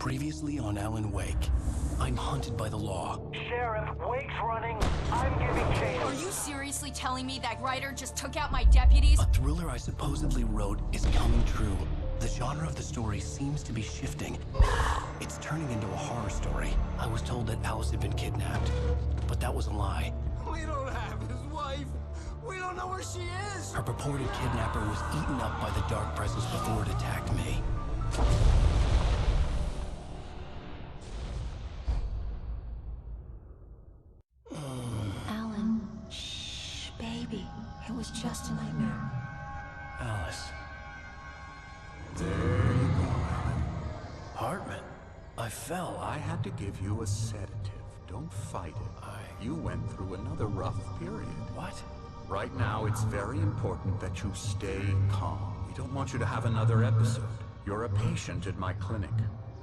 Previously on Alan Wake, I'm hunted by the law. Sheriff, Wake's running. I'm giving chase. Are you seriously telling me that writer just took out my deputies? A thriller I supposedly wrote is coming true. The genre of the story seems to be shifting. It's turning into a horror story. I was told that Alice had been kidnapped, but that was a lie. We don't have his wife. We don't know where she is. Her purported kidnapper was eaten up by the dark presence before it attacked me. Alan, shh, baby. It was just a nightmare. Alice. There you go, Alan. Hartman. I fell. I had to give you a sedative. Don't fight it. You went through another rough period. What? Right now, it's very important that you stay calm. We don't want you to have another episode. You're a patient at my clinic.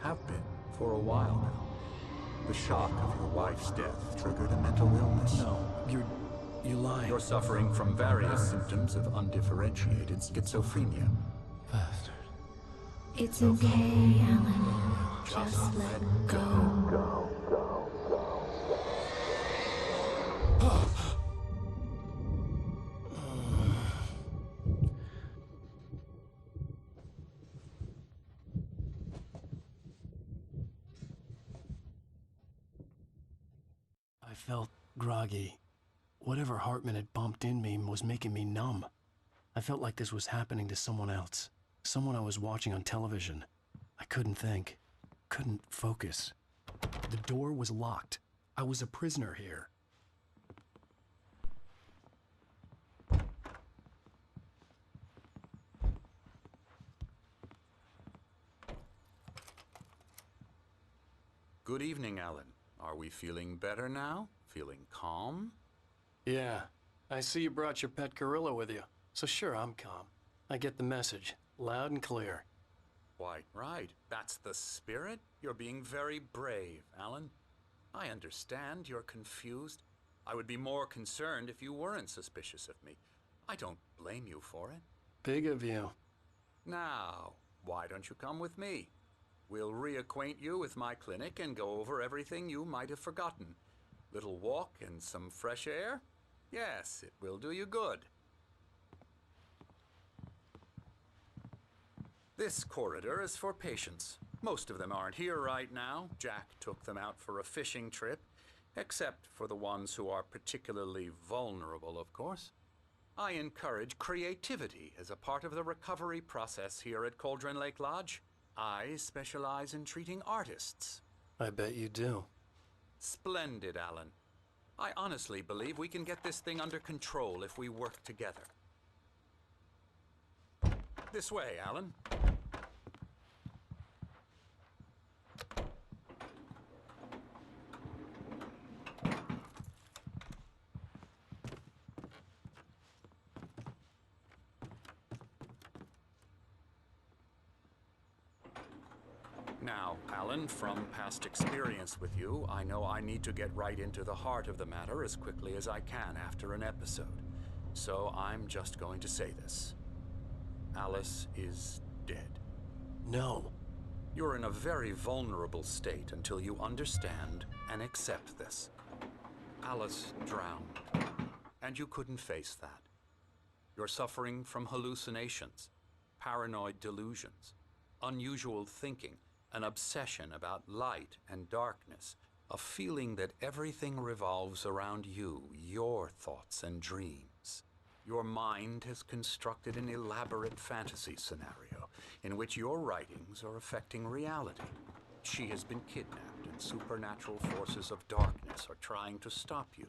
Have been for a while now. The shock of your wife's death triggered a mental illness. No, you're lying. You're suffering from various symptoms of undifferentiated schizophrenia. Bastard. It's okay, Alan. Just let go. I felt groggy. Whatever Hartman had bumped in me was making me numb. I felt like this was happening to someone else. Someone I was watching on television. I couldn't think. Couldn't focus. The door was locked. I was a prisoner here. Good evening, Alan. Are we feeling better now? Feeling calm? Yeah. I see you brought your pet gorilla with you. So sure, I'm calm. I get the message. Loud and clear. Quite right. That's the spirit. You're being very brave, Alan. I understand you're confused. I would be more concerned if you weren't suspicious of me. I don't blame you for it. Big of you. Now, why don't you come with me? We'll reacquaint you with my clinic and go over everything you might have forgotten. Little walk and some fresh air? Yes, it will do you good. This corridor is for patients. Most of them aren't here right now. Jack took them out for a fishing trip, except for the ones who are particularly vulnerable, of course. I encourage creativity as a part of the recovery process here at Cauldron Lake Lodge. I specialize in treating artists. I bet you do. Splendid, Alan. I honestly believe we can get this thing under control if we work together. This way, Alan. Now, Alan, from past experience with you, I know I need to get right into the heart of the matter as quickly as I can after an episode. So I'm just going to say this. Alice is dead. No. You're in a very vulnerable state until you understand and accept this. Alice drowned, and you couldn't face that. You're suffering from hallucinations, paranoid delusions, unusual thinking, an obsession about light and darkness, a feeling that everything revolves around you, your thoughts and dreams. Your mind has constructed an elaborate fantasy scenario in which your writings are affecting reality. She has been kidnapped and supernatural forces of darkness are trying to stop you.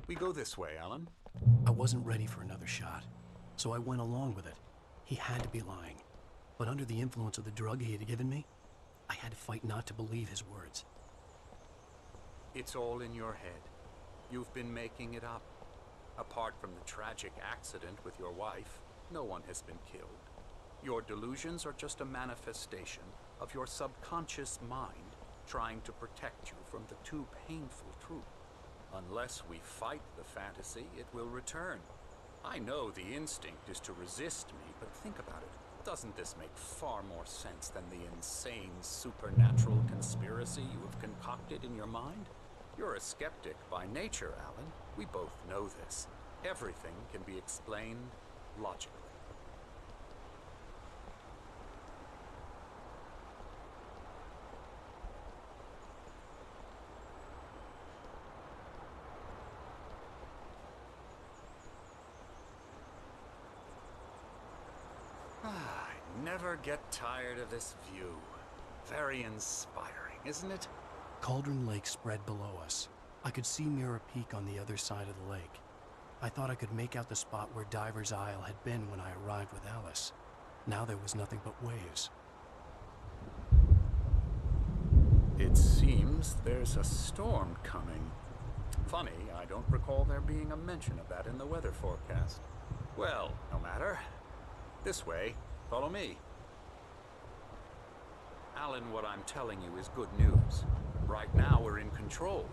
We go this way, Alan. I wasn't ready for another shot, so I went along with it. He had to be lying. But under the influence of the drug he had given me, I had to fight not to believe his words. It's all in your head. You've been making it up. Apart from the tragic accident with your wife, no one has been killed. Your delusions are just a manifestation of your subconscious mind trying to protect you from the too painful truth. Unless we fight the fantasy, it will return. I know the instinct is to resist me, but think about it. Doesn't this make far more sense than the insane supernatural conspiracy you have concocted in your mind? You're a skeptic by nature, Alan. We both know this. Everything can be explained logically. I never get tired of this view. Very inspiring, isn't it? Cauldron Lake spread below us. I could see Mirror Peak on the other side of the lake. I thought I could make out the spot where Diver's Isle had been when I arrived with Alice. Now there was nothing but waves. It seems there's a storm coming. Funny, I don't recall there being a mention of that in the weather forecast. Well, no matter. This way. Follow me. Alan, what I'm telling you is good news. Right now, we're in control.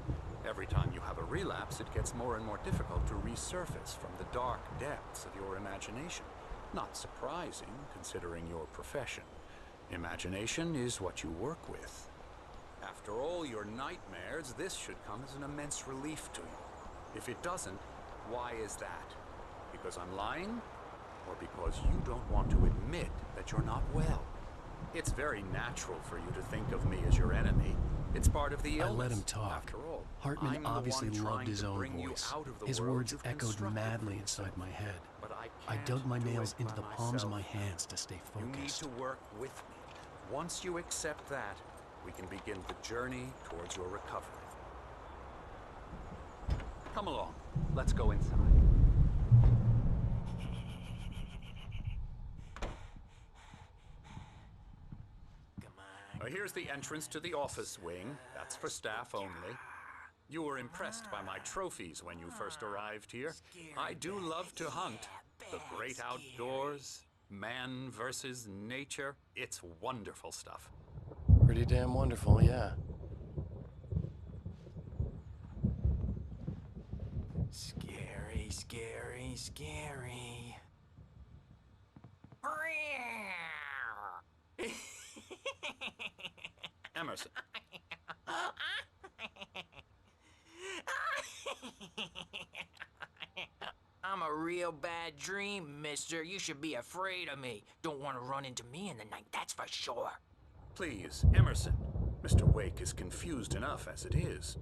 Every time you have a relapse, it gets more and more difficult to resurface from the dark depths of your imagination. Not surprising, considering your profession. Imagination is what you work with. After all your nightmares, this should come as an immense relief to you. If it doesn't, why is that? Because I'm lying? Or because you don't want to admit that you're not well? It's very natural for you to think of me as your enemy. It's part of the illness. I let him talk. After all, Hartman I'm the obviously one loved trying his to own bring you voice. out of the His world words you've echoed constructed madly for inside yourself. my head. But I can't dug my do nails it into by the palms of myself. my hands to stay You need focused. to work with me. Once you accept that, we can begin the journey towards your recovery. Come along. Let's go inside. Here's the entrance to the office wing. That's for staff only. You were impressed by my trophies when you first arrived here. I do love to hunt. The great outdoors, man versus nature. It's wonderful stuff. Pretty damn wonderful, yeah. Scary, scary, scary. Emerson. I'm a real bad dream, mister. You should be afraid of me. Don't want to run into me in the night, that's for sure. Please, Emerson. Mr. Wake is confused enough as it is.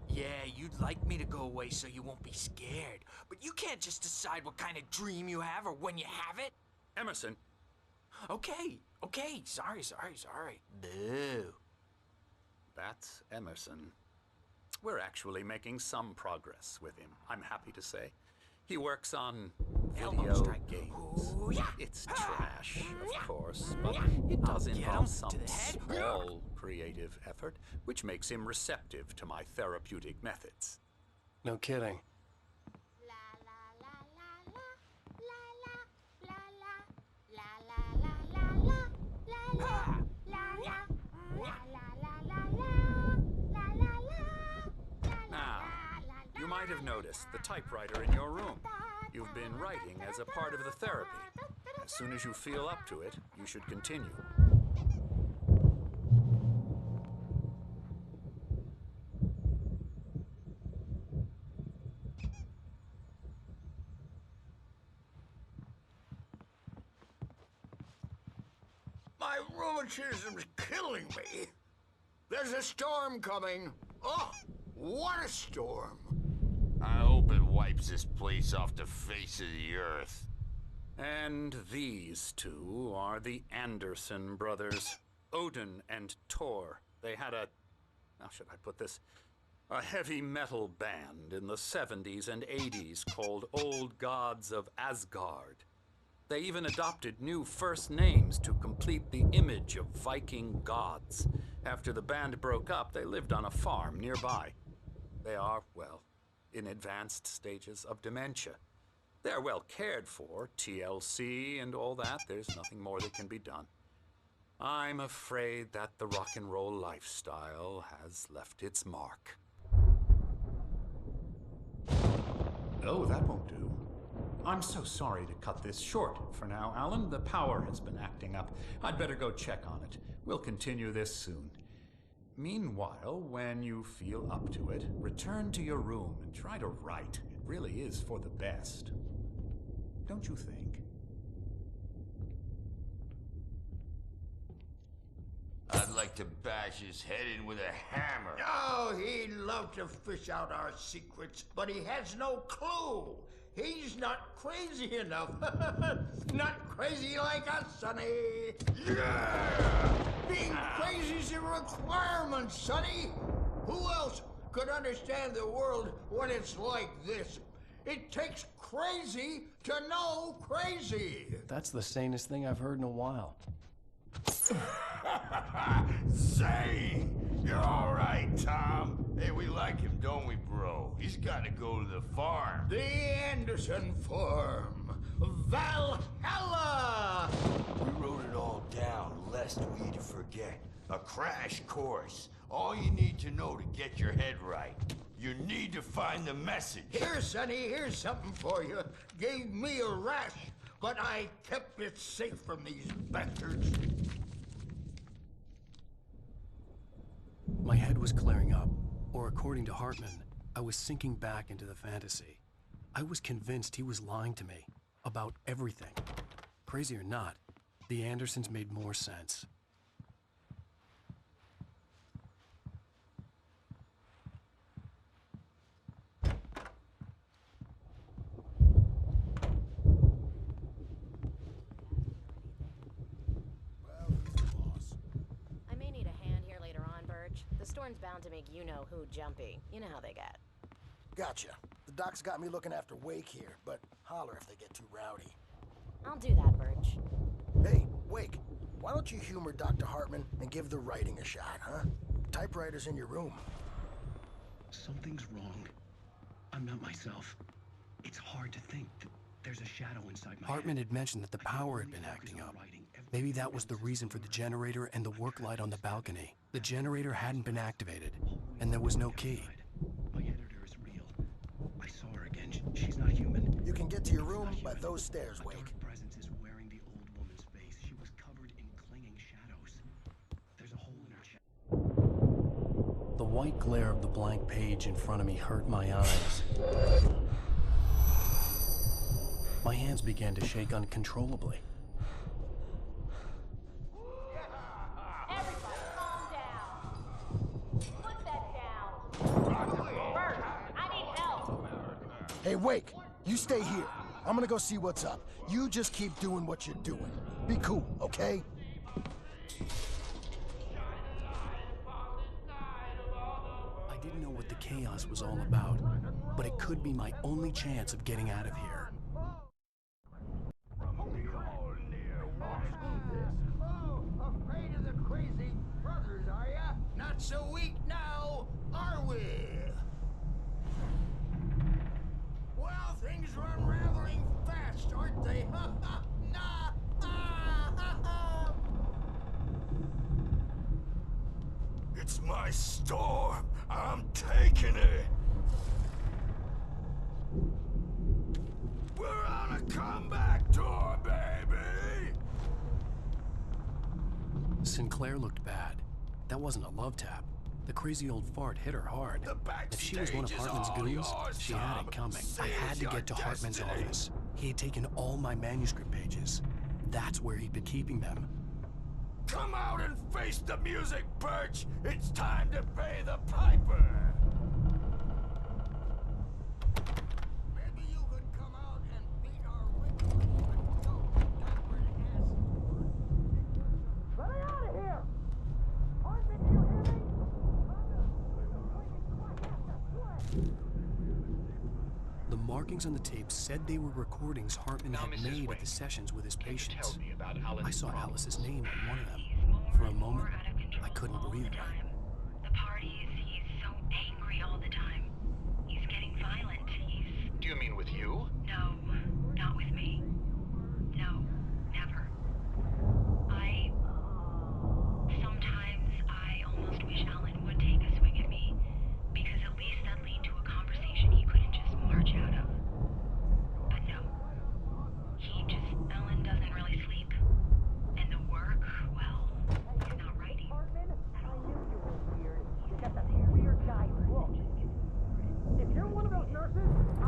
Yeah, you'd like me to go away so you won't be scared. But you can't just decide what kind of dream you have or when you have it. Emerson. Okay. Sorry. Boo. That's Emerson. We're actually making some progress with him, I'm happy to say. He works on Elbow video strike. games. Ooh, yeah. It's trash, of course, but it does Get him involve to some the head. small creative effort, which makes him receptive to my therapeutic methods. No kidding. Now, you might have noticed the typewriter in your room. You've been writing as a part of the therapy. As soon as you feel up to it, you should continue. My rheumatism's killing me. There's a storm coming. Oh, what a storm. I hope it wipes this place off the face of the earth. And these two are the Anderson brothers, Odin and Thor. They had how should I put this? A heavy metal band in the 70s and 80s called Old Gods of Asgard. They even adopted new first names to complete the image of Viking gods. After the band broke up, they lived on a farm nearby. They are, well, in advanced stages of dementia. They're well cared for, TLC and all that. There's nothing more that can be done. I'm afraid that the rock and roll lifestyle has left its mark. No, that won't do. I'm so sorry to cut this short for now, Alan. The power has been acting up. I'd better go check on it. We'll continue this soon. Meanwhile, when you feel up to it, return to your room and try to write. It really is for the best. Don't you think? I'd like to bash his head in with a hammer. Oh, he'd love to fish out our secrets, but he has no clue. He's not crazy enough. Not crazy like us, Sonny. Yeah! Being crazy's a requirement, Sonny. Who else could understand the world when it's like this? It takes crazy to know crazy. That's the sanest thing I've heard in a while. Say, you're all right, Tom. Hey, we like him, don't we, bro? He's got to go to the farm. The Anderson Farm. Valhalla! We wrote it all down, lest we forget. A crash course. All you need to know to get your head right. You need to find the message. Here, Sonny, here's something for you. Gave me a rash, but I kept it safe from these bastards. My head was clearing up, or according to Hartman, I was sinking back into the fantasy. I was convinced he was lying to me about everything. Crazy or not, the Andersons made more sense. I may need a hand here later on, Burge. The storm's bound to make you-know-who jumpy. You know how they get. Gotcha. The doc's got me looking after Wake here, but holler if they get too rowdy. I'll do that, Burge. Hey, Wake, why don't you humor Dr. Hartman and give the writing a shot, huh? Typewriter's in your room. Something's wrong. I'm not myself. It's hard to think that there's a shadow inside my Hartman had mentioned that the power had been acting up. Maybe that was the reason for the generator and the work light on the balcony. The generator hadn't been activated, and there was no key. My editor is real. I saw her again. She's not human. You can get to your room by those stairs, Wake. A presence is wearing the old woman's face. She was covered in clinging shadows. There's a hole in her chest. The white glare of the blank page in front of me hurt my eyes. My hands began to shake uncontrollably. Everybody, calm down. Put that down. Bert, I need help. Hey, Wake, you stay here. I'm gonna go see what's up. You just keep doing what you're doing. Be cool, okay? I didn't know what the chaos was all about, but it could be my only chance of getting out of here. Oh, afraid of the crazy brothers, are ya? Not so weak now, are we? Well, things are unraveling fast, aren't they? Nah. It's my storm. I'm taking it. We're on a comeback tour, baby. Sinclair looked bad. That wasn't a love tap. The crazy old fart hit her hard. If she was one of Hartman's goons, she had it coming. I had to get to Hartman's office. He had taken all my manuscript pages. That's where he'd been keeping them. Come out and face the music, Birch. It's time to pay the piper. Maybe you could come out and beat our ritual. Let me out of here! Hartman, do you hear me? The markings on the tape said they were recordings Hartman had made at the sessions with his patients. I saw Alice's name on one of them. For a moment, I couldn't breathe right. The parties, he's so angry all the time. He's getting violent. Do you mean with you? No, not with me. No, never. Sometimes I almost wish Alan would take a swing at me, because at least that'd lead to a conversation he couldn't just march out of.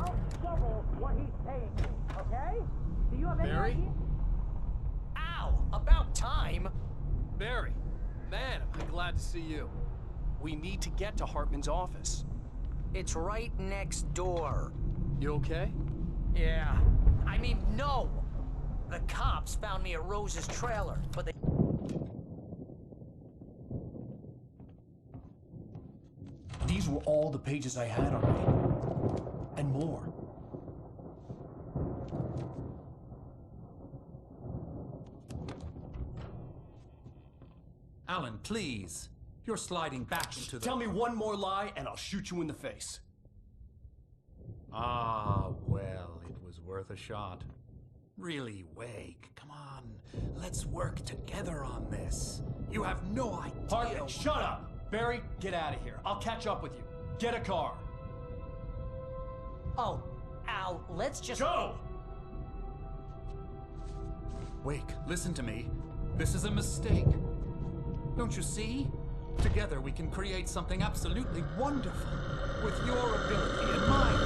I'll double what he's paying me, okay? Do you have any Barry? idea? Ow! About time! Barry, man, am I glad to see you. We need to get to Hartman's office. It's right next door. You okay? Yeah. I mean, no! The cops found me at Rose's trailer, but they... These were all the pages I had on me. And more. Alan, please. You're sliding back into the... Tell me one more lie and I'll shoot you in the face. Ah, well, it was worth a shot. Really, Wake, come on. Let's work together on this. You have no idea... Hartman, shut up! Barry, get out of here. I'll catch up with you. Get a car. Oh, Al, let's just... Go! Wake, listen to me. This is a mistake. Don't you see? Together we can create something absolutely wonderful. With your ability and mine.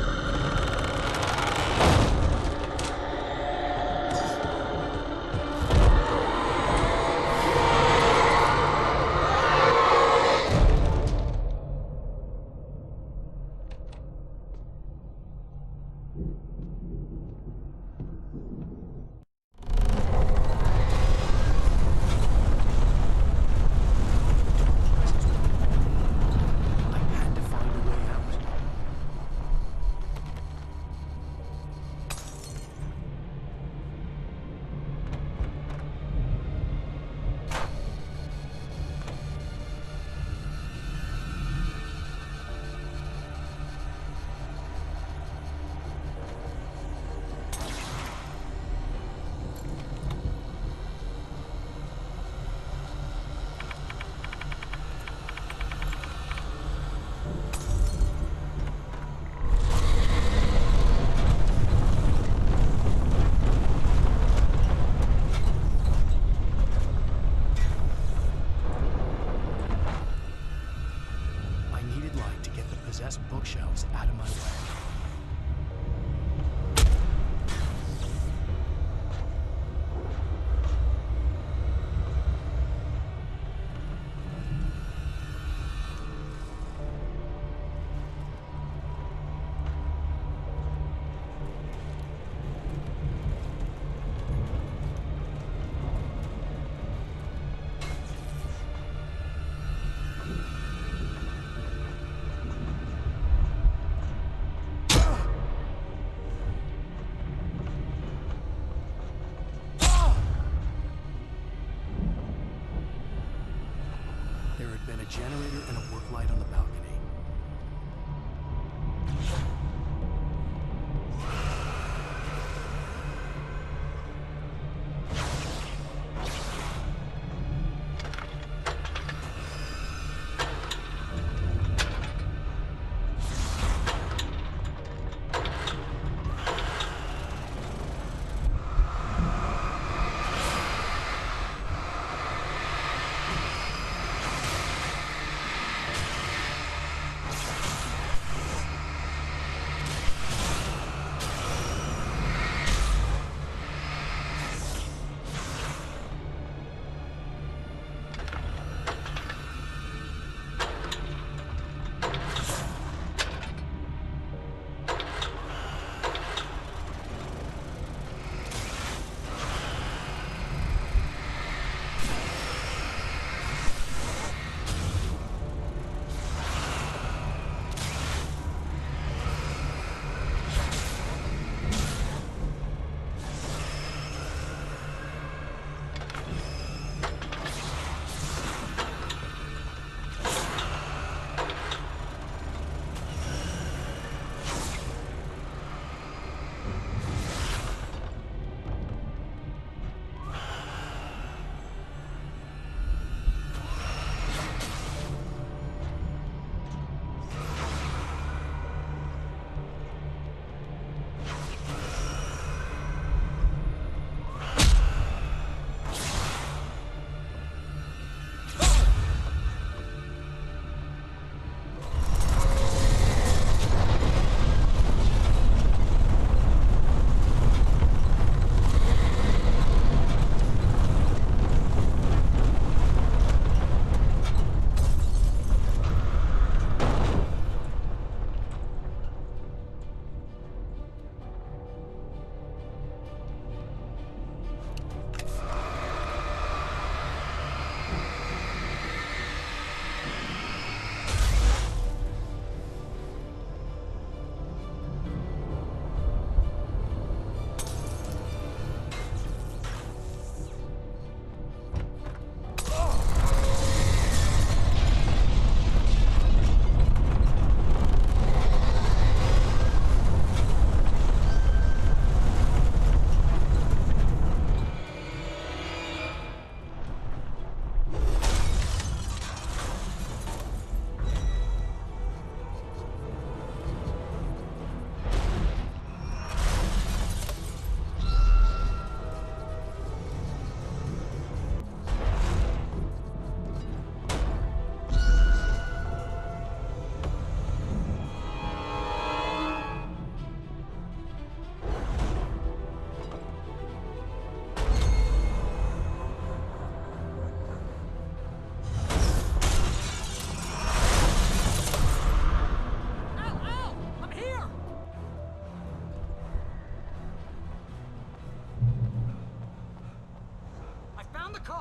I had to find a way out. I needed light to get the possessed bookshelves out of my way. There had been a generator and a work light on the balcony.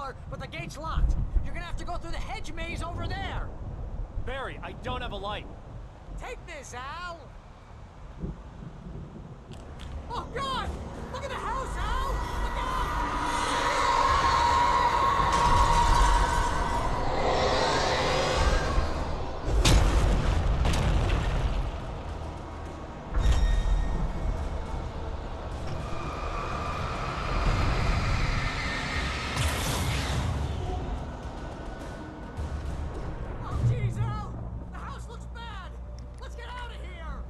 cellar, but the gate's locked. You're gonna have to go through the hedge maze over there. Barry, I don't have a light. Take this, Al. Oh, God! Look at the house, Al! Look out! Oh, jeez, Al! The house looks bad! Let's get out of here!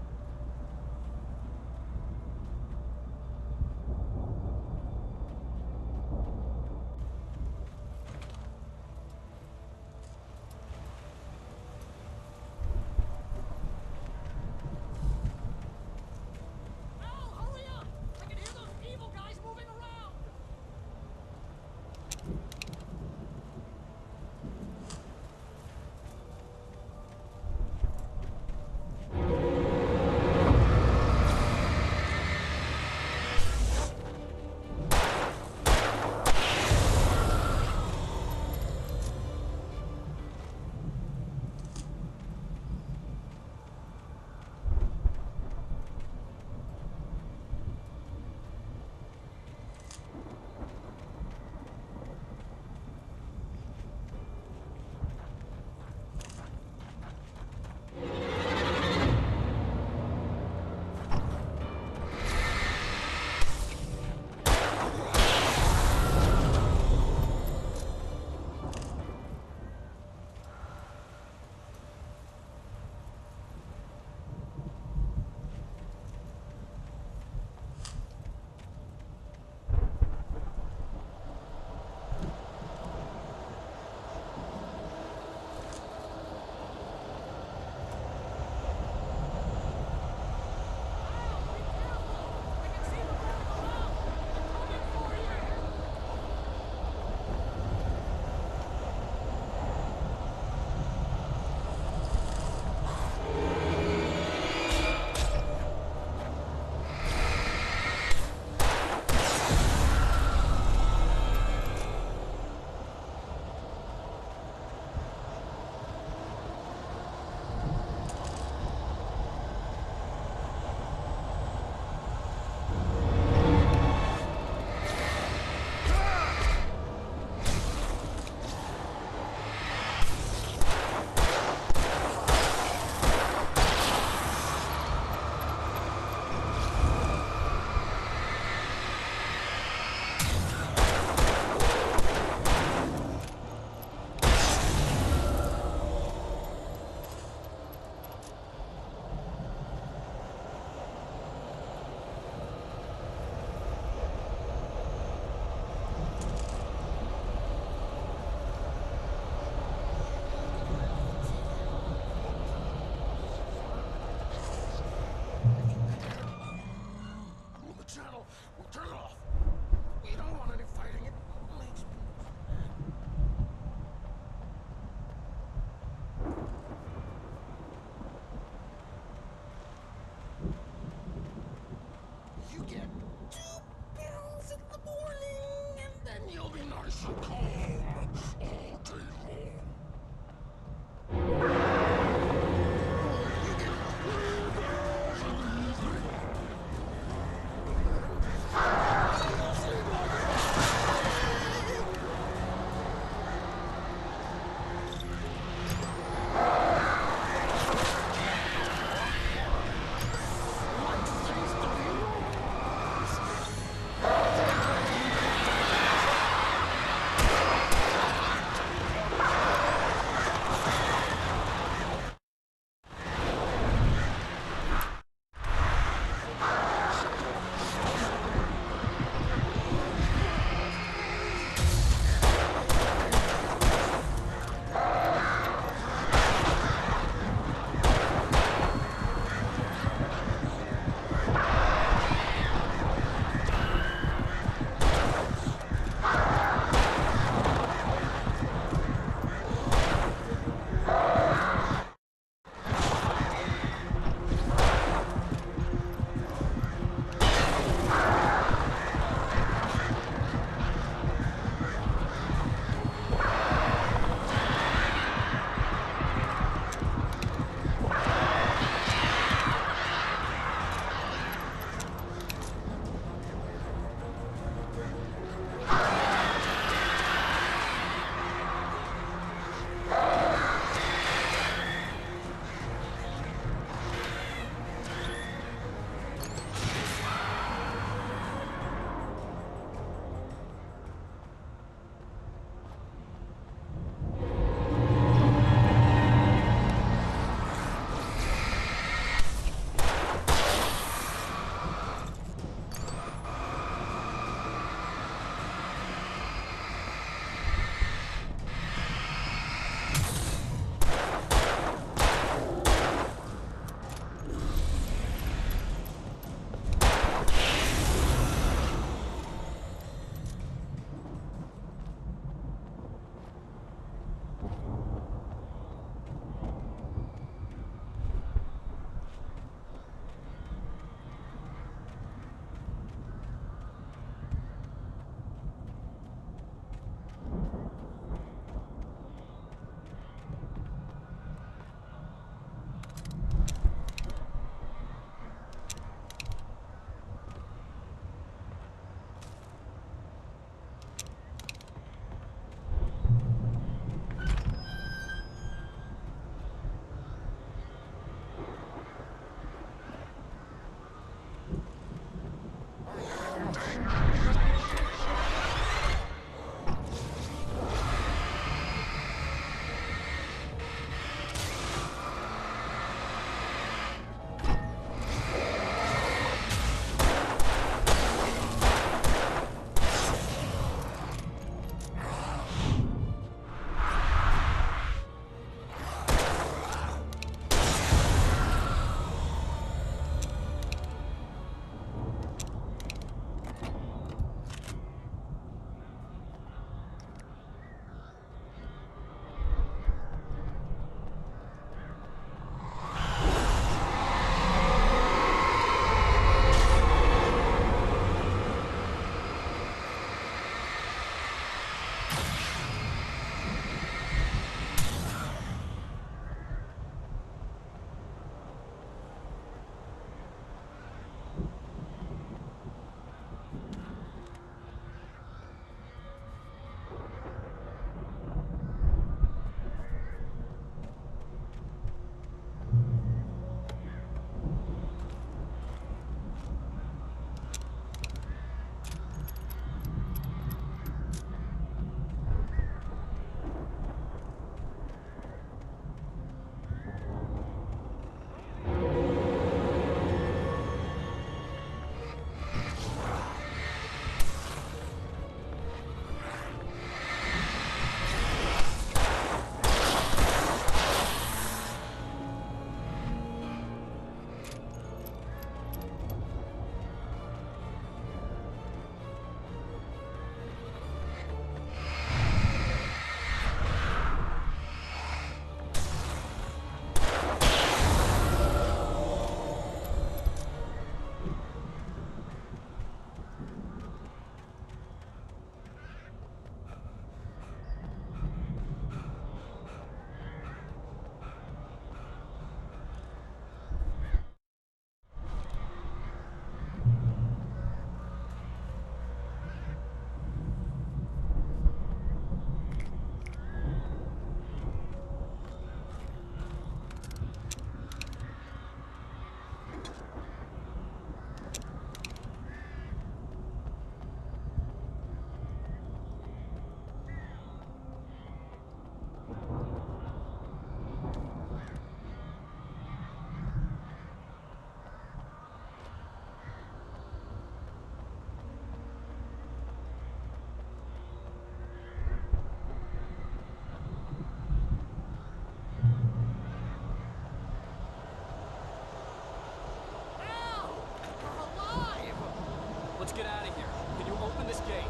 Let's get out of here. Can you open this gate?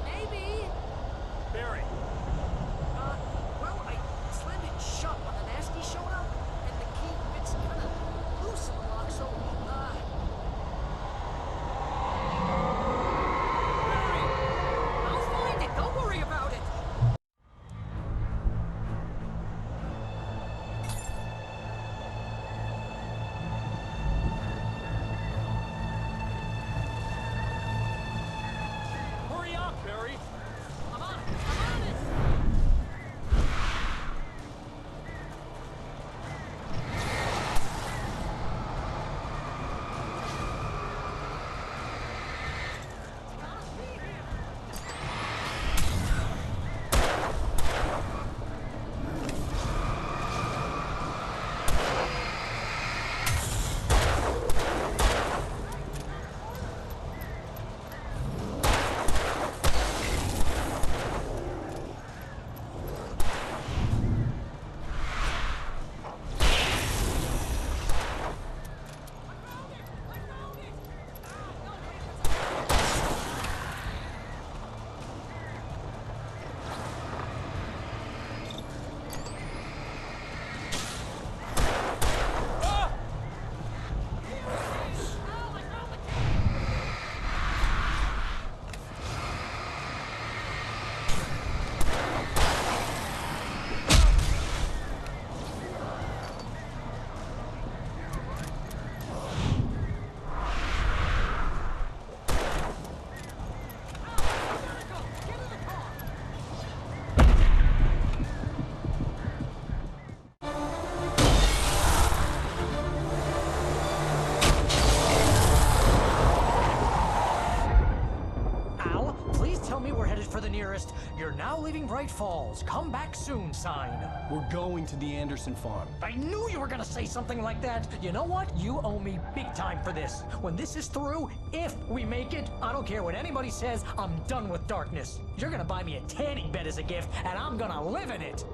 Maybe. Barry! Well, I slammed it shut when the nasty showed up, and the key fits kind of loose in the lock, so, Barry! I'll find it, don't worry about it! Hurry up, Barry! I'm on it! I'm on it! You're now leaving Bright Falls. Come back soon sign. We're going to the Anderson farm. I knew you were gonna say something like that. You know what? You owe me big time for this. When this is through, if we make it, I don't care what anybody says, I'm done with darkness. You're gonna buy me a tanning bed as a gift, and I'm gonna live in it.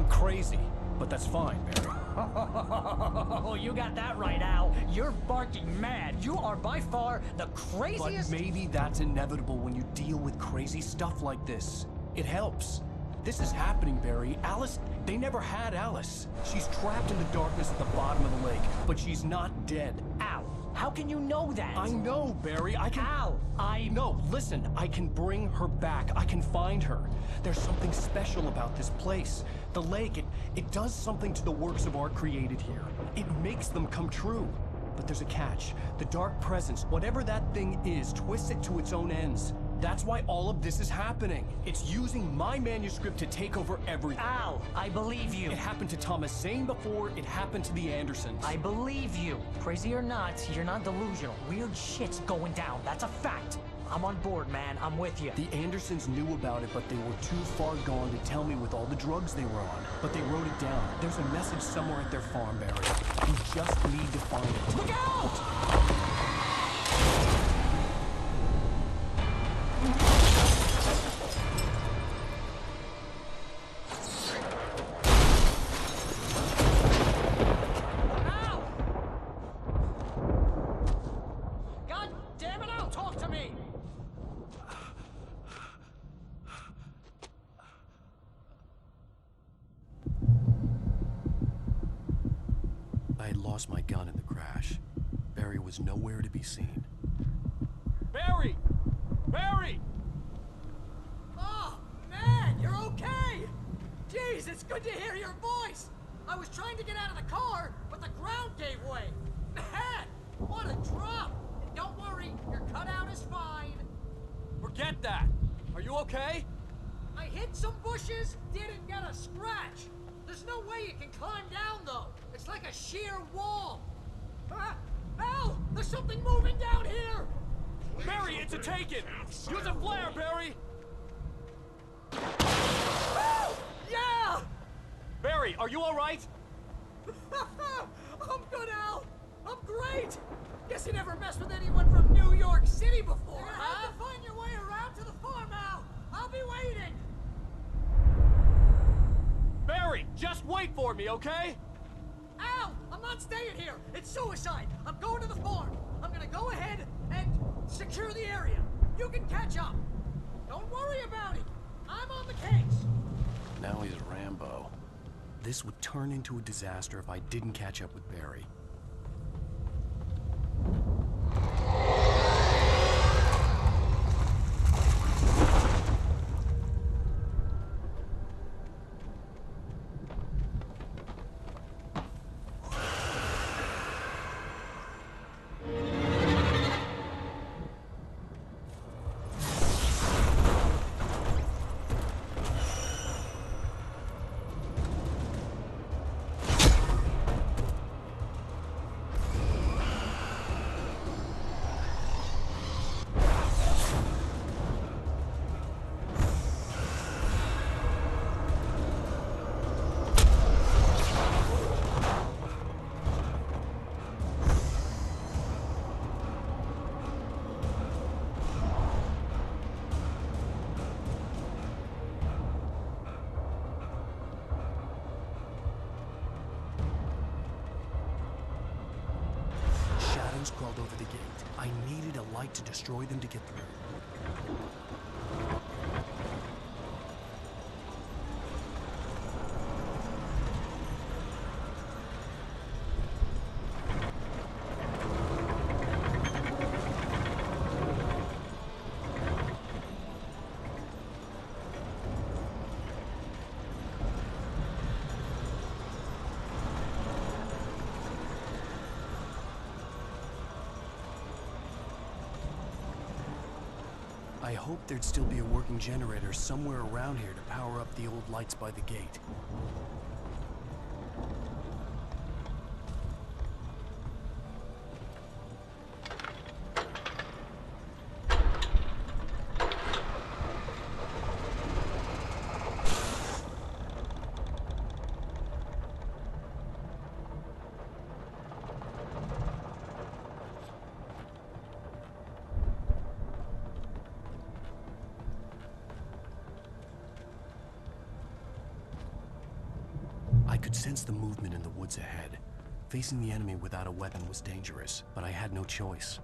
Crazy, but that's fine, Barry. Oh, you got that right, Al. You're barking mad. You are by far the craziest— But maybe that's inevitable when you deal with crazy stuff like this. It helps. This is happening, Barry. Alice, they never had Alice. She's trapped in the darkness at the bottom of the lake, but she's not dead. Al, how can you know that? I know, Barry. I can— Al, No, listen. I can bring her back. I can find her. There's something special about this place. The lake, it does something to the works of art created here. It makes them come true. But there's a catch. The dark presence, whatever that thing is, twists it to its own ends. That's why all of this is happening. It's using my manuscript to take over everything. Al, I believe you. It happened to Thomas Zane before, it happened to the Andersons. I believe you. Crazy or not, you're not delusional. Weird shit's going down. That's a fact. I'm on board, man. I'm with you. The Andersons knew about it, but they were too far gone to tell me with all the drugs they were on. But they wrote it down. There's a message somewhere at their farm, Barry. We just need to find it. Look out! I had lost my gun in the crash. Barry was nowhere to be seen. Barry! Barry! Oh, man, you're okay! Jeez, it's good to hear your voice! I was trying to get out of the car, but the ground gave way! Man, what a drop! And don't worry, your cutout is fine. Forget that! Are you okay? I hit some bushes, didn't get a scratch. There's no way you can climb down, though. It's like a sheer wall. Al! There's something moving down here! Barry, it's a taken! Use a flare, Barry! Oh! Yeah! Barry! Barry, are you alright? I'm good, Al. I'm great. Guess you never messed with anyone from New York City before, You're gonna have to find your way around to the farm, Al. I'll be waiting. Barry, just wait for me, okay? Al, I'm not staying here. It's suicide. I'm going to the farm. I'm gonna go ahead and secure the area. You can catch up. Don't worry about it. I'm on the case. Now he's Rambo. This would turn into a disaster if I didn't catch up with Barry. Crawled over the gate. I needed a light to destroy them to get through. I hoped there'd still be a working generator somewhere around here to power up the old lights by the gate. I could sense the movement in the woods ahead. Facing the enemy without a weapon was dangerous, but I had no choice.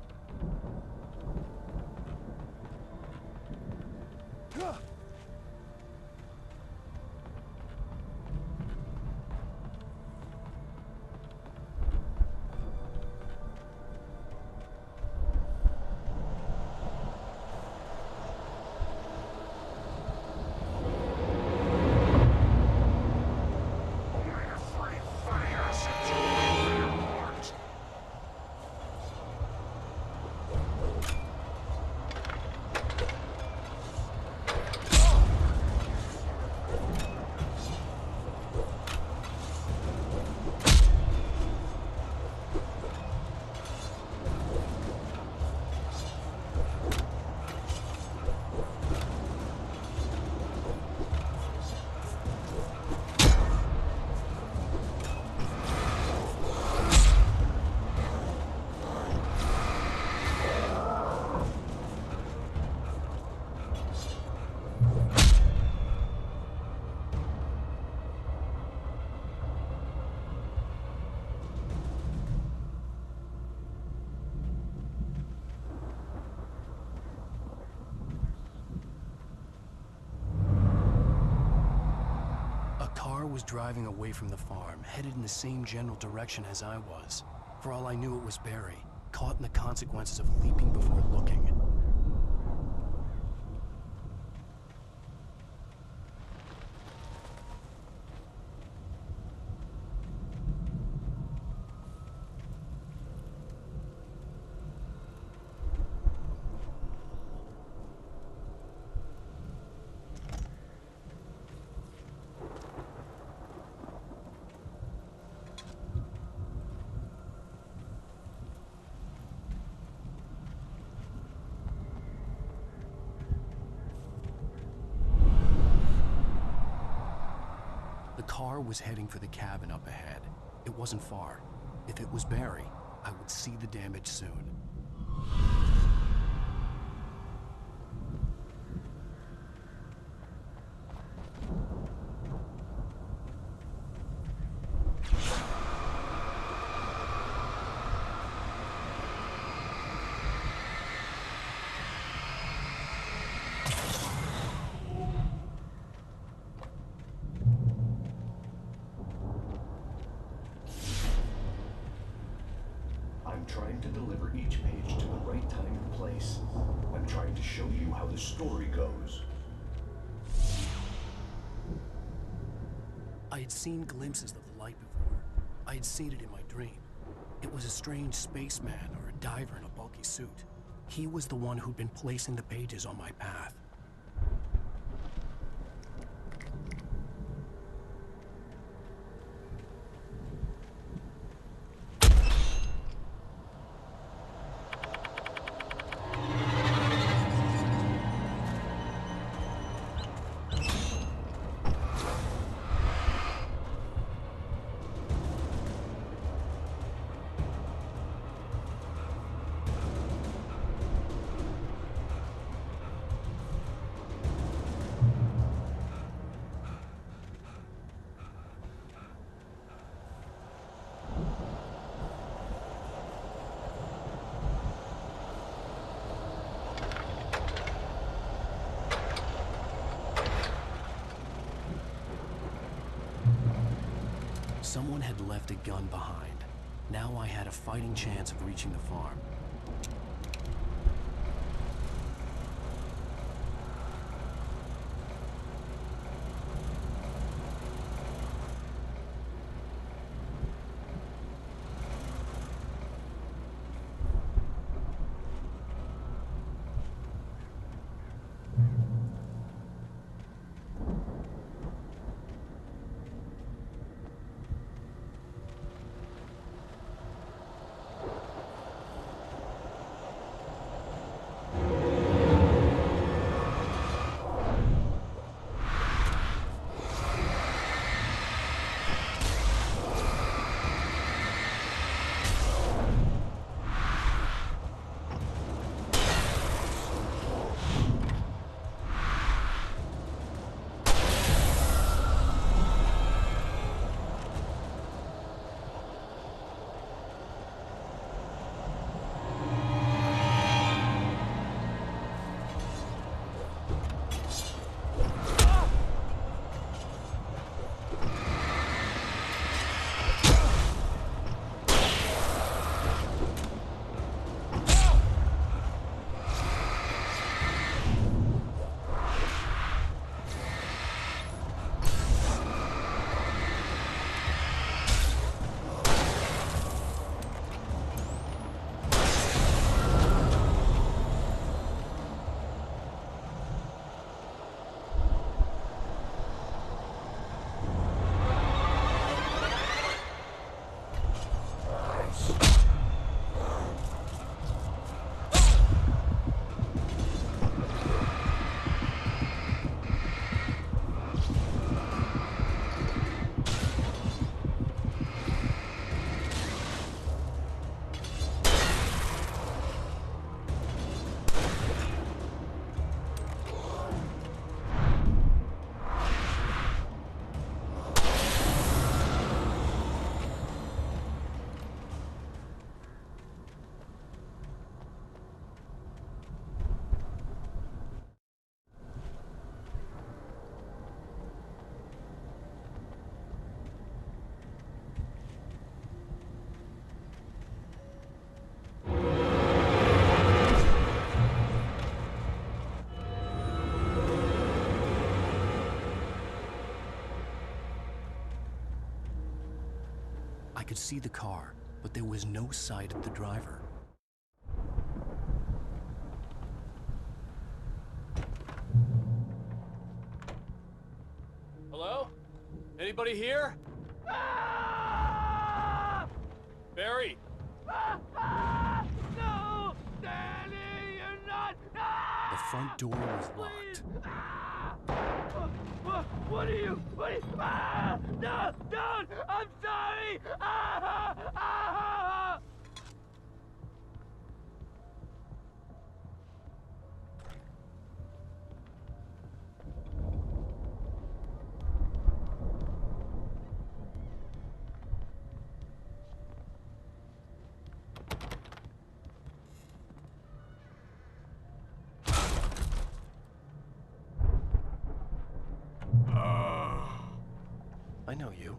Was driving away from the farm, headed in the same general direction as I was. For all I knew, it was Barry, caught in the consequences of leaping before looking. car was heading for the cabin up ahead. It wasn't far. If it was Barry, I would see the damage soon. I'm trying to deliver each page to the right time and place. I'm trying to show you how the story goes. I had seen glimpses of the light before. I had seen it in my dream. It was a strange spaceman or a diver in a bulky suit. He was the one who'd been placing the pages on my path. Someone had left a gun behind. Now I had a fighting chance of reaching the farm. I could see the car, but there was no sight of the driver. Hello? Anybody here? Barry! No! Danny, you're not! The front door was locked. What are you? No, don't! I'm sorry! I know you.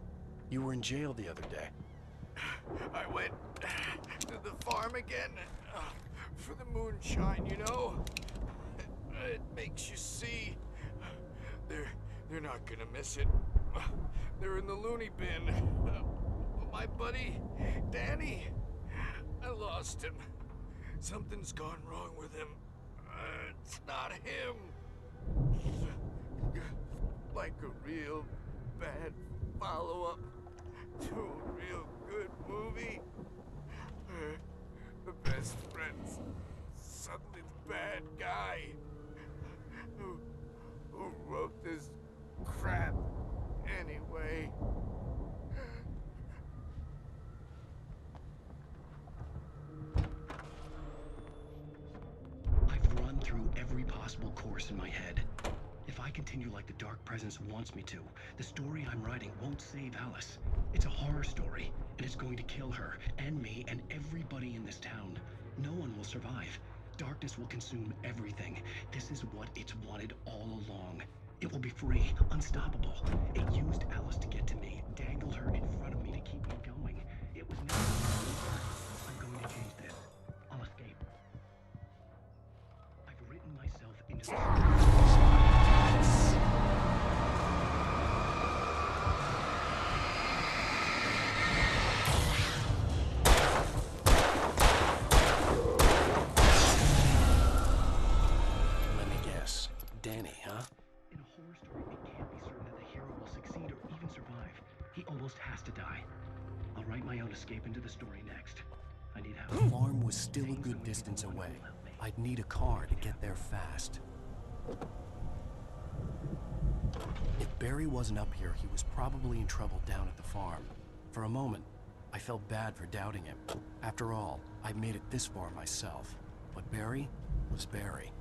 You were in jail the other day. I went to the farm again for the moonshine, you know? It makes you see. They're not gonna miss it. They're in the loony bin. My buddy, Danny, I lost him. Something's gone wrong with him. It's not him. Like a real bad follow-up to a real good movie. The best friend's suddenly the bad guy who wrote this crap anyway. I've run through every possible course in my head. If I continue like the Dark Presence wants me to, the story I'm writing won't save Alice. It's a horror story, and it's going to kill her, and me, and everybody in this town. No one will survive. Darkness will consume everything. This is what it's wanted all along. It will be free, unstoppable. It used Alice to get to me, dangled her in front of me to keep me going. It was never over. I'm going to change this. I'll escape. I've written myself into the... Danny, huh? In a horror story, it can't be certain that the hero will succeed or even survive. He almost has to die. I'll write my own escape into the story next. I need help. The farm was still a good distance away. I'd need a car to get there fast. If Barry wasn't up here, he was probably in trouble down at the farm. For a moment, I felt bad for doubting him. After all, I made it this far myself. But Barry was Barry.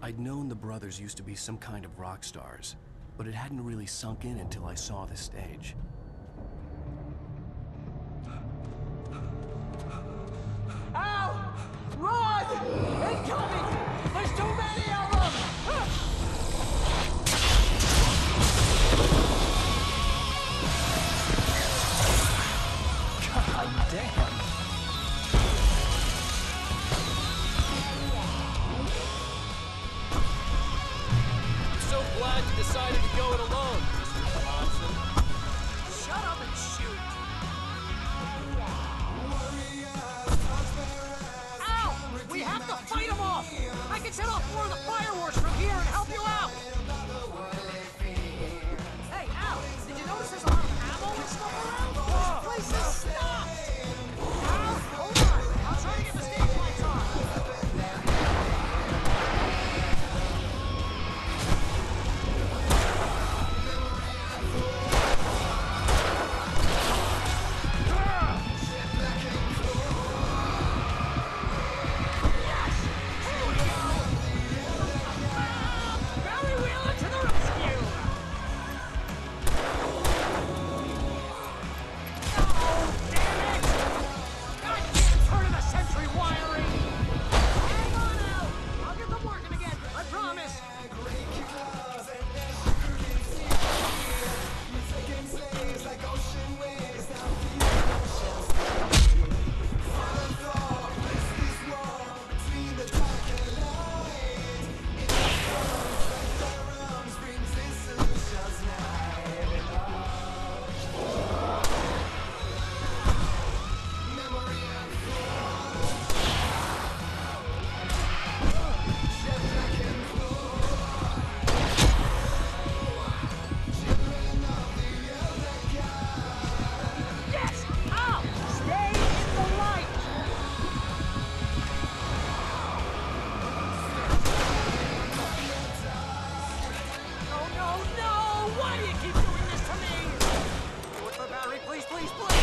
I'd known the brothers used to be some kind of rock stars, but it hadn't really sunk in until I saw the stage. Ow! Run! Incoming! There's too many of them! God damn. I'm so glad you decided to go it alone, Mr. Johnson. Shut up and shoot! Ow! We have to fight them off! I can set off more of the fireworks from here and help you out! Hey, Al! Did you notice there's a lot of ammo and stuff around? This place is stocked! Al, hold on! I'll try to get the stage lights on! Barry Wheeler to the rescue! Oh, damn it! God damn, turn of the century wiring! Hang on out! I'll get them working again, I promise! Yes! Al! Stay in the light! No, no, no! Why do you keep doing this to me? Do it for Barry, please, please, please!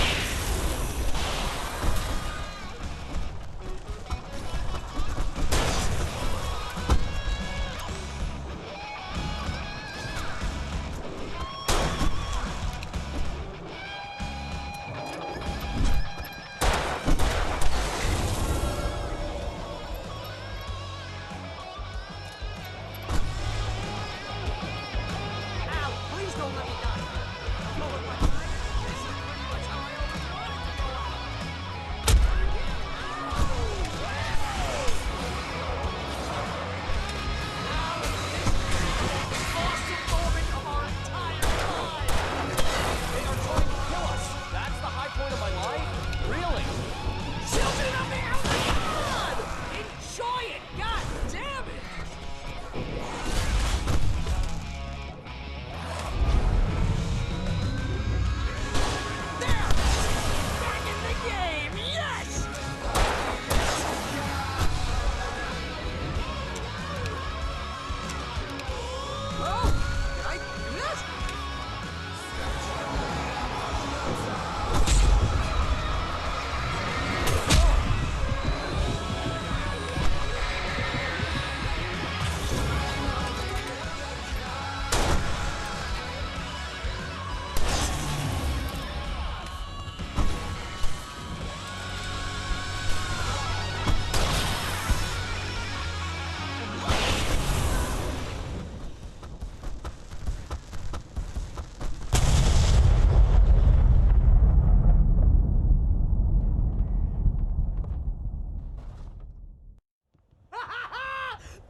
Al, please don't let me die. Go with my time. This is pretty much how I always wanted to go out. Al, this is the most awesome moment of our entire lives. They are trying to kill us. That's the high point of my life? Really? Children of the Elder God! Enjoy it! God damn it! There! Back in the game! Yes! Oh! Did I do this?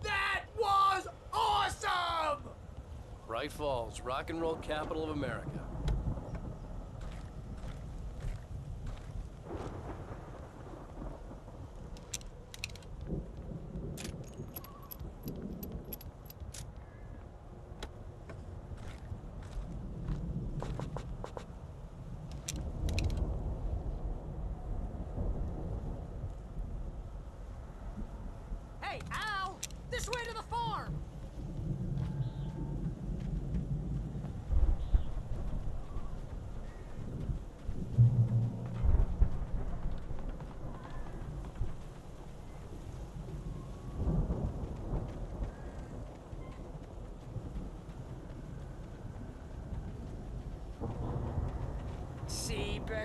That was awesome! Bright Falls, rock and roll capital of America. Hey, Al! This way to the farm!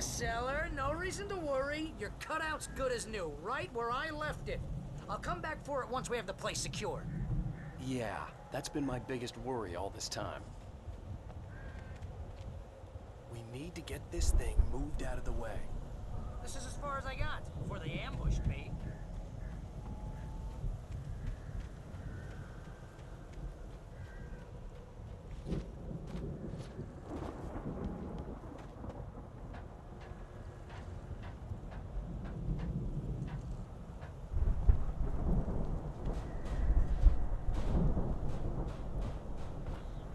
Bestseller, no reason to worry. Your cutout's good as new, right where I left it. I'll come back for it once we have the place secured. Yeah, that's been my biggest worry all this time. We need to get this thing moved out of the way. This is as far as I got before they ambushed me.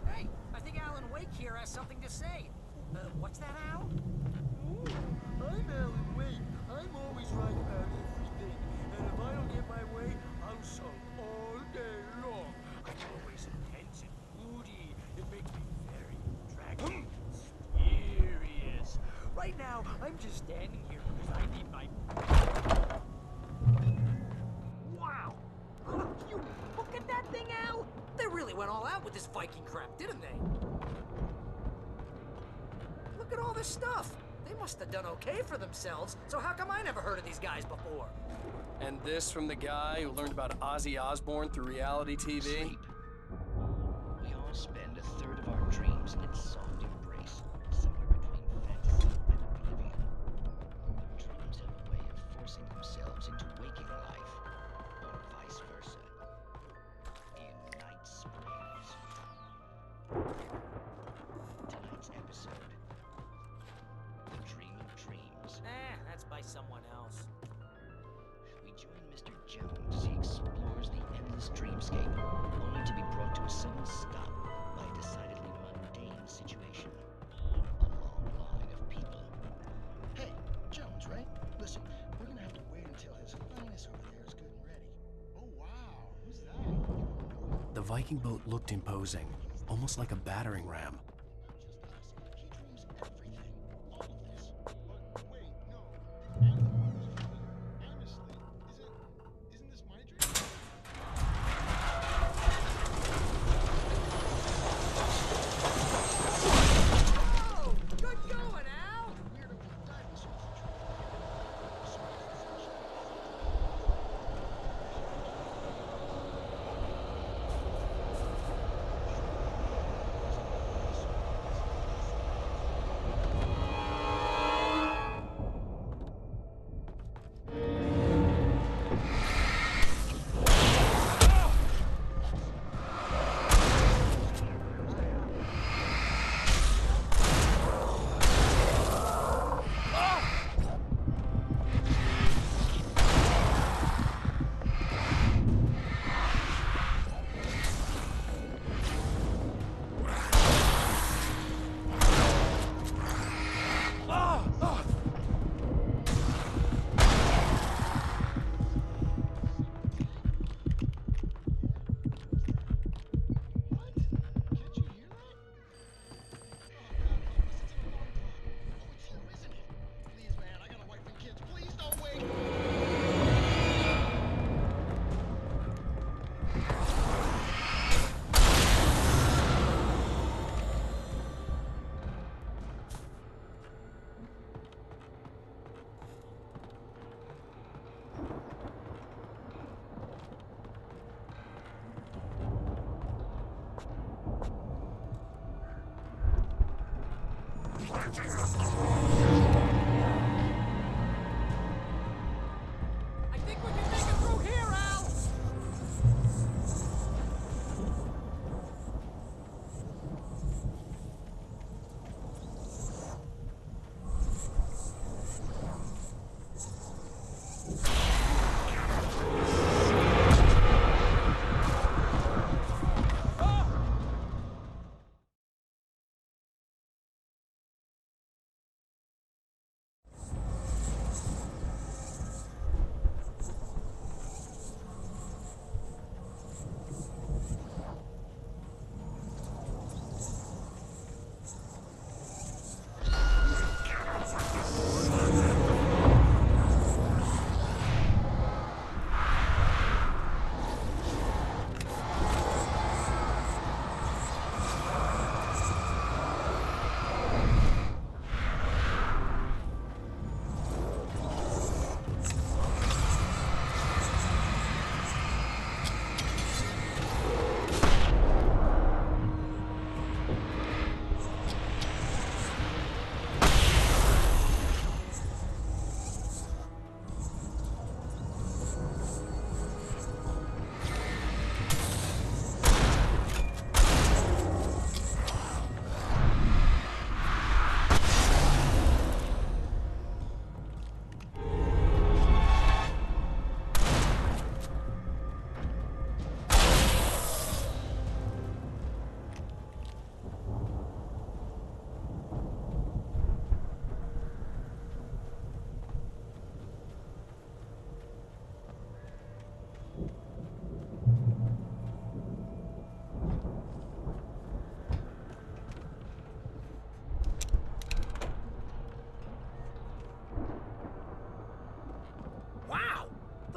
Hey, I think Alan Wake here has something to say. What's that, Al? I'm Alan Wake. I'm always right about everything. And if I don't get my way, I'll sulk all day long. I'm always intense and moody. It makes me very dragon serious. Right now, I'm just standing here because I need my... Wow! You look at that thing, Al! They really went all out with this Viking crap, didn't they? Look at all this stuff. They must have done okay for themselves, so how come I never heard of these guys before? And this from the guy who learned about Ozzy Osbourne through reality TV? Sleep. We all spend a third of our dreams in its soft embrace, somewhere between fantasy and oblivion. Dreams have a way of forcing themselves into waking life, or vice versa, in night springs. Tonight's episode, The Dream of Dreams. That's by someone else. We join Mr. Jones as he explores the endless dreamscape, only to be brought to a sudden stop by a decidedly mundane situation. A long line of people. Hey, Jones, right? Listen, we're gonna have to wait until his finest over there is good and ready. Oh, wow. Who's that? The Viking boat looked imposing, almost like a battering ram.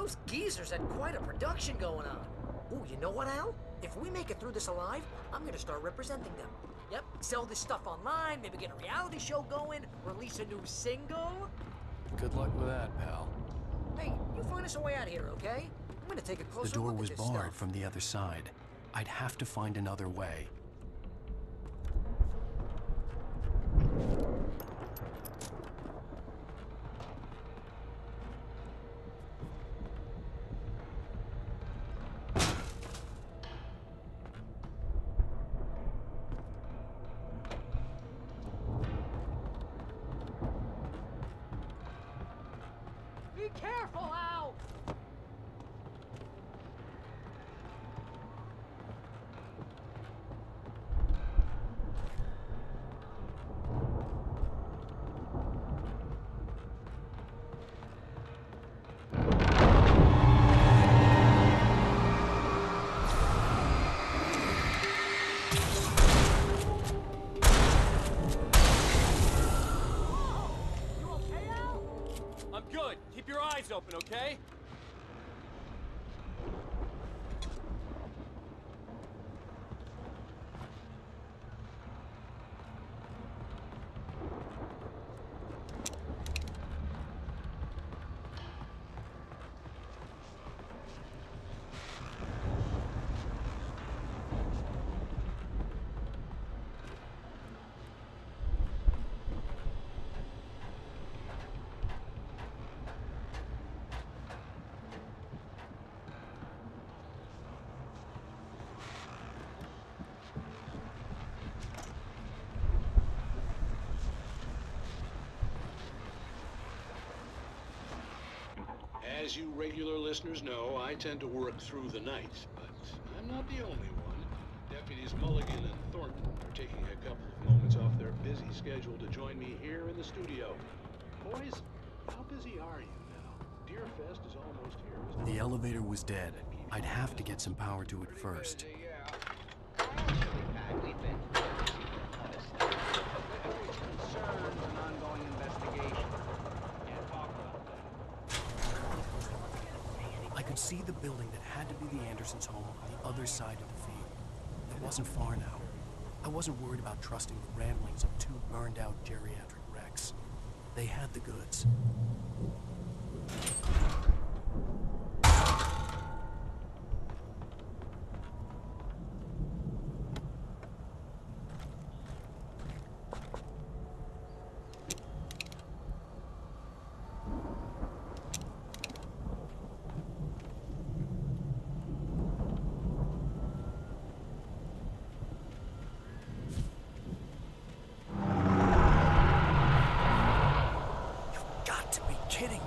Those geezers had quite a production going on. Ooh, you know what, Al? If we make it through this alive, I'm gonna start representing them. Yep, sell this stuff online, maybe get a reality show going, release a new single. Good luck with that, pal. Hey, you find us a way out of here, okay? I'm gonna take a The closer door look was at this barred stuff. from the other side. I'd have to find another way. Be careful, Al! You okay, Al? I'm good. Keep your eyes open, okay? As you regular listeners know, I tend to work through the night, but I'm not the only one. Deputies Mulligan and Thornton are taking a couple of moments off their busy schedule to join me here in the studio. Boys, how busy are you now? Deerfest is almost here, isn't it? The elevator was dead. I'd have to get some power to it first. I could see the building that had to be the Andersons' home on the other side of the field. It wasn't far now. I wasn't worried about trusting the ramblings of two burned-out geriatric wrecks. They had the goods. Got to be kidding me.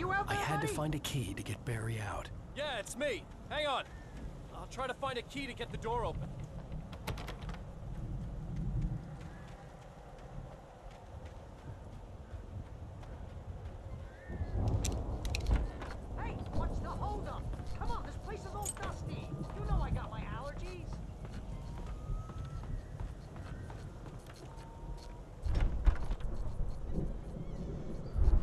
you out I there, had to buddy? find a key to get Barry out. Yeah, it's me. Hang on. I'll try to find a key to get the door open. Hey, what's the holdup? Come on, this place is all dusty. You know I got my allergies.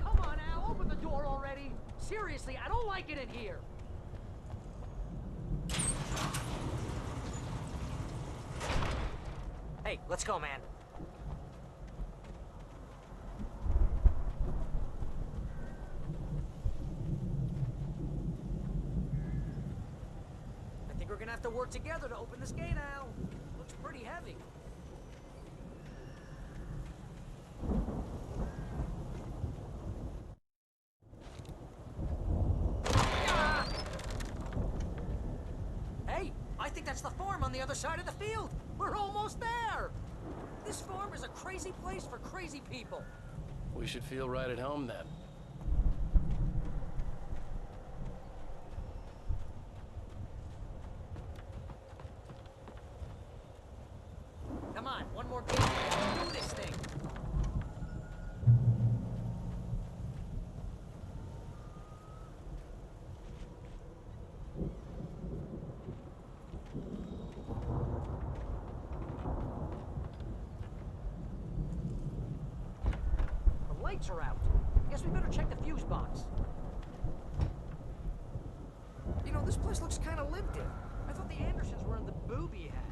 Come on, Al, open the door already. Seriously, I don't like it in here. Hey, let's go, man. I think we're gonna have to work together to open this gate, Al. Looks pretty heavy. Ah! Hey, I think that's the farm on the other side of the field. We're almost there. This farm is a crazy place for crazy people. We should feel right at home then. Come on, one more game. Let's do this thing. The lights are out. Guess we better check the fuse box. You know, this place looks kind of lived in. I thought the Andersons were in the booby hatch.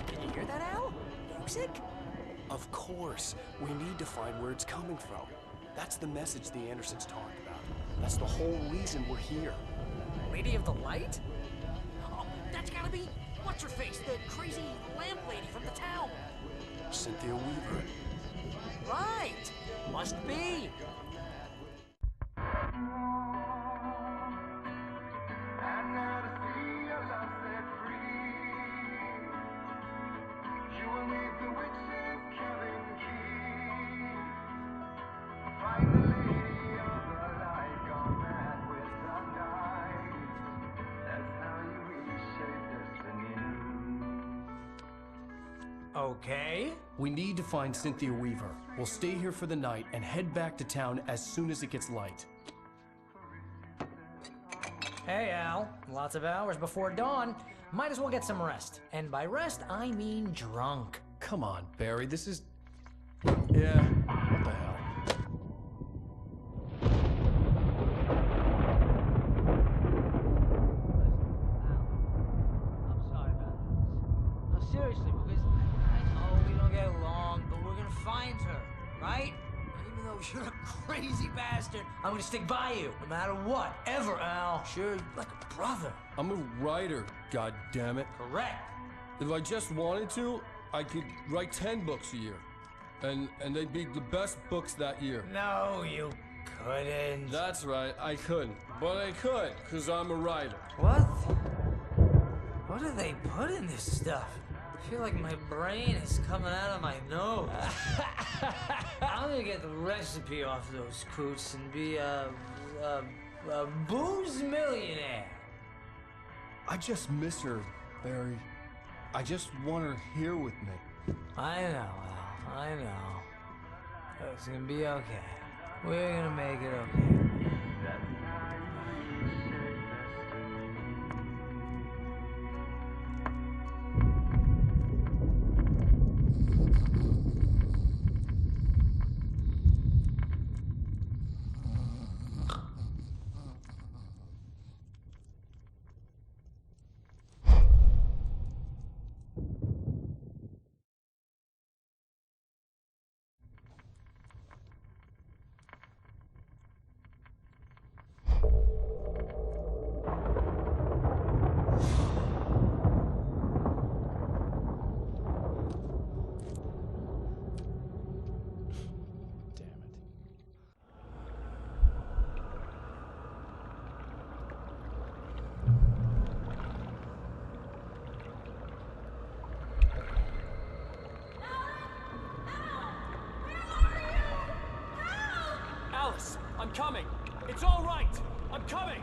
Can you hear that, Al? Music? Of course. We need to find where it's coming from. That's the message the Andersons talked about. That's the whole reason we're here. Lady of the Light? Oh, that's gotta be what's-her-face, the crazy lamp lady from the town. Cynthia Weaver. Right! Must be. Okay. We need to find Cynthia Weaver. We'll stay here for the night and head back to town as soon as it gets light. Hey, Al. Lots of hours before dawn. Might as well get some rest. And by rest, I mean drunk. Come on, Barry, this is... Yeah, what the hell? I'm sorry about this. No, seriously, because I know we don't get along, but we're gonna find her, right? Even though you're a crazy bastard, I'm gonna stick by you, no matter what, ever, Al. Sure, like a brother. I'm a writer, goddammit. Correct. If I just wanted to, I could write 10 books a year. And they'd be the best books that year. No, you couldn't. That's right, I couldn't. But I could, because I'm a writer. What? What do they put in this stuff? I feel like my brain is coming out of my nose. I'm gonna get the recipe off those coots and be a booze millionaire. I just miss her, Barry. I just want her here with me. I know, Al. I know. It's gonna be okay. We're gonna make it okay. Alice, I'm coming. It's all right. I'm coming.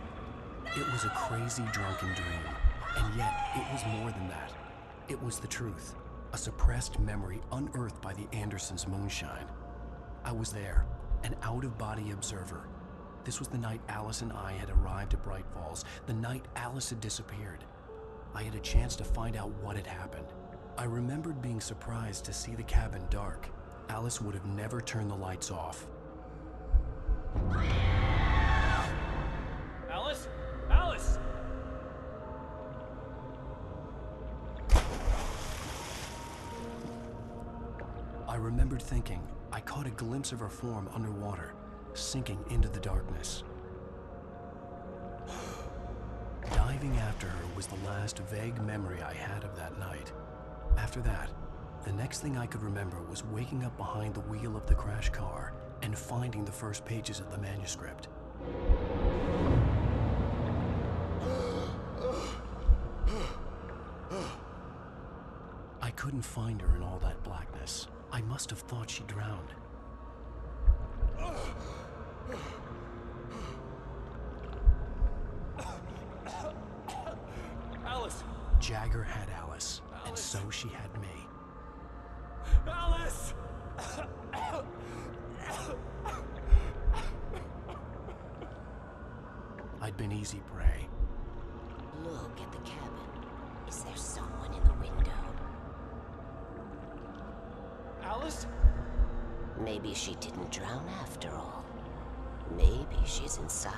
It was a crazy drunken dream, and yet it was more than that. It was the truth, a suppressed memory unearthed by the Andersons' moonshine. I was there, an out-of-body observer. This was the night Alice and I had arrived at Bright Falls, the night Alice had disappeared. I had a chance to find out what had happened. I remembered being surprised to see the cabin dark. Alice would have never turned the lights off. Alice? Alice! I remembered thinking I caught a glimpse of her form underwater, sinking into the darkness. Diving after her was the last vague memory I had of that night. After that, the next thing I could remember was waking up behind the wheel of the crash car and finding the first pages of the manuscript. I couldn't find her in all that blackness. I must have thought she drowned. Alice! Jagger had Alice, and so she had me. Alice! I'd been easy prey. Look at the cabin. Is there someone in the window? Alice? Maybe she didn't drown after all. Maybe she's inside.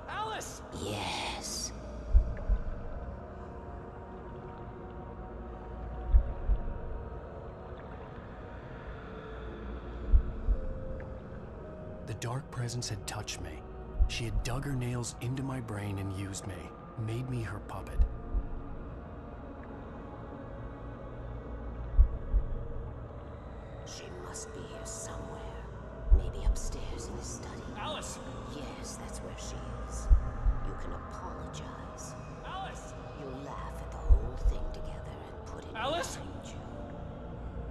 Alice! Yes. The dark presence had touched me. She had dug her nails into my brain and used me, made me her puppet. She must be here somewhere. Maybe upstairs in the study. Alice! Yes, that's where she is. You can apologize. Alice! You laugh at the whole thing together and put it Alice! behind you.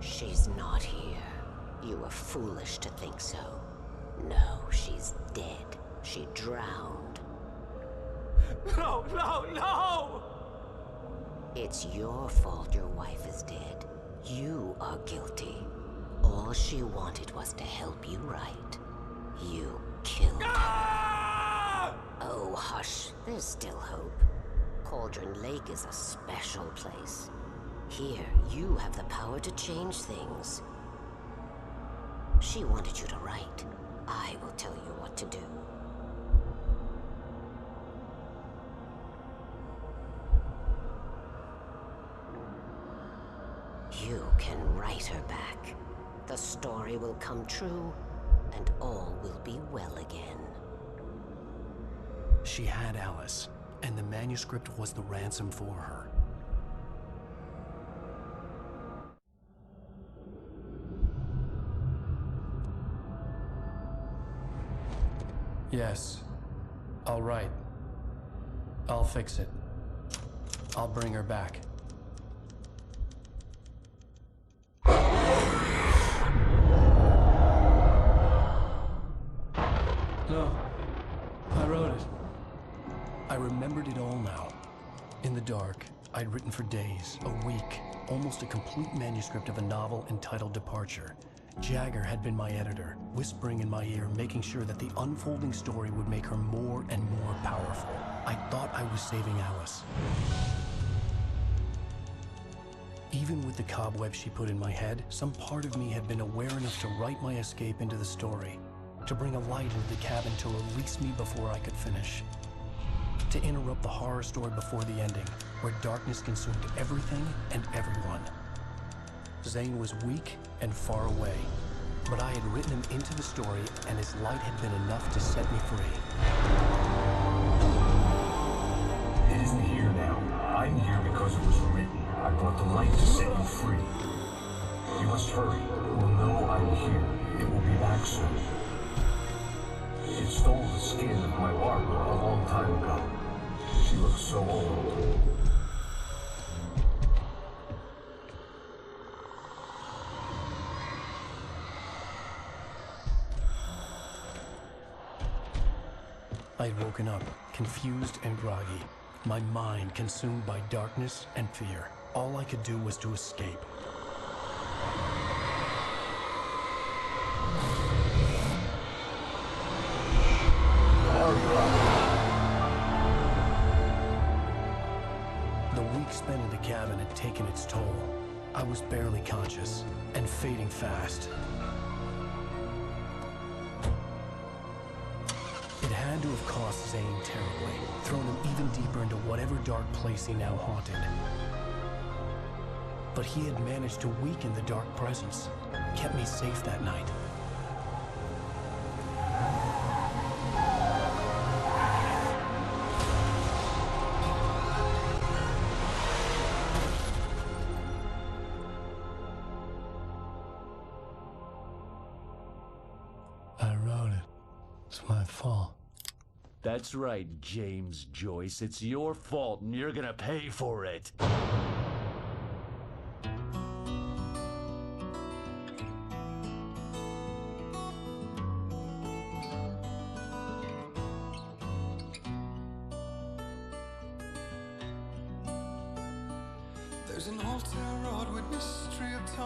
She's not here. You were foolish to think so. No, she's dead. She drowned. No, no, no! It's your fault your wife is dead. You are guilty. All she wanted was to help you right. You killed her. Oh, hush. There's still hope. Cauldron Lake is a special place. Here, you have the power to change things. She wanted you to write. I will tell you what to do. You can write her back. The story will come true, and all will be well again. She had Alice, and the manuscript was the ransom for her. Yes. All right. I'll fix it. I'll bring her back. No. I wrote it. I remembered it all now. In the dark, I'd written for days, a week, almost a complete manuscript of a novel entitled Departure. Jagger had been my editor, whispering in my ear, making sure that the unfolding story would make her more and more powerful. I thought I was saving Alice. Even with the cobwebs she put in my head, some part of me had been aware enough to write my escape into the story, to bring a light into the cabin to release me before I could finish, to interrupt the horror story before the ending, where darkness consumed everything and everyone. Zane was weak and far away, but I had written him into the story, and his light had been enough to set me free. It isn't here now. I'm here because it was written. I brought the light to set you free. You must hurry. We'll know I'm here. It will be back soon. It stole the skin of my Barbara a long time ago. She looks so old. I had woken up, confused and groggy, my mind consumed by darkness and fear. All I could do was to escape. The week spent in the cabin had taken its toll. I was barely conscious and fading fast. It had to have cost Zane terribly, thrown him even deeper into whatever dark place he now haunted. But he had managed to weaken the dark presence, kept me safe that night. I wrote it. It's my fault. That's right, James Joyce. It's your fault, and you're gonna pay for it. There's an old town road with mystery of town.